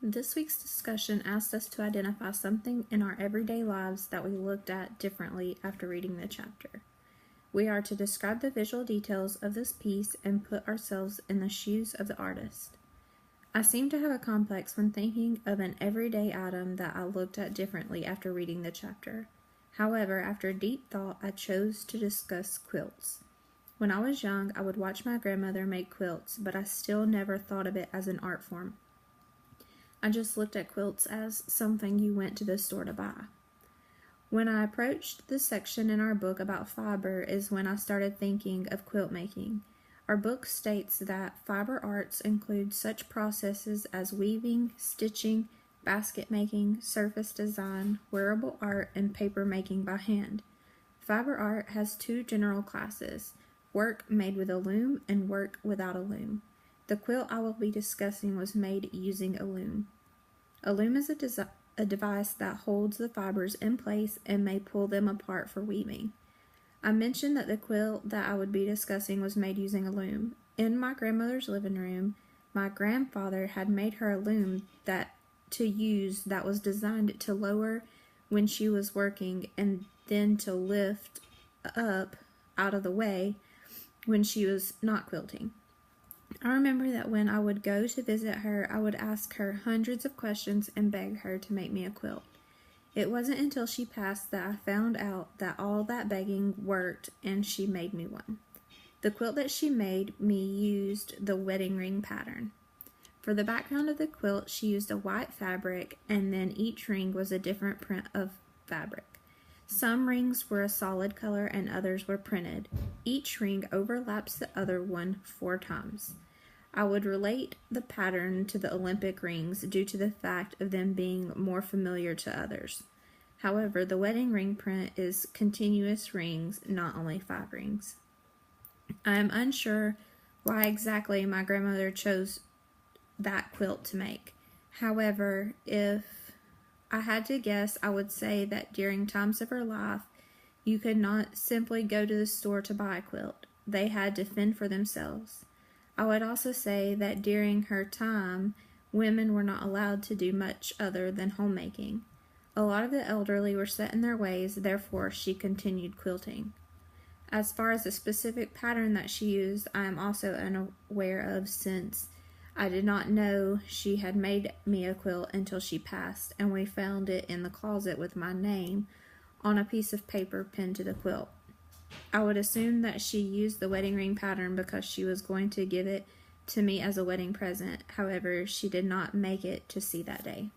This week's discussion asked us to identify something in our everyday lives that we looked at differently after reading the chapter. We are to describe the visual details of this piece and put ourselves in the shoes of the artist. I seem to have a complex when thinking of an everyday item that I looked at differently after reading the chapter. However, after deep thought, I chose to discuss quilts. When I was young, I would watch my grandmother make quilts, but I still never thought of it as an art form. I just looked at quilts as something you went to the store to buy. When I approached the section in our book about fiber is when I started thinking of quilt making. Our book states that fiber arts include such processes as weaving, stitching, basket making, surface design, wearable art, and paper making by hand. Fiber art has two general classes, work made with a loom and work without a loom. The quilt I will be discussing was made using a loom. A loom is a device that holds the fibers in place and may pull them apart for weaving. I mentioned that the quilt that I would be discussing was made using a loom. In my grandmother's living room, my grandfather had made her a loom that was designed to lower when she was working and then to lift up out of the way when she was not quilting. I remember that when I would go to visit her, I would ask her hundreds of questions and beg her to make me a quilt. It wasn't until she passed that I found out that all that begging worked and she made me one. The quilt that she made me used the wedding ring pattern. For the background of the quilt, she used a white fabric and then each ring was a different print of fabric. Some rings were a solid color and others were printed. Each ring overlaps the other one 4 times. I would relate the pattern to the Olympic rings due to the fact of them being more familiar to others. However, the wedding ring print is continuous rings, not only 5 rings. I am unsure why exactly my grandmother chose that quilt to make. However, if I had to guess, I would say that during times of her life, you could not simply go to the store to buy a quilt. They had to fend for themselves. I would also say that during her time, women were not allowed to do much other than homemaking. A lot of the elderly were set in their ways, therefore she continued quilting. As far as the specific pattern that she used, I am also unaware of since I did not know she had made me a quilt until she passed, and we found it in the closet with my name on a piece of paper pinned to the quilt. I would assume that she used the wedding ring pattern because she was going to give it to me as a wedding present. However, she did not make it to see that day.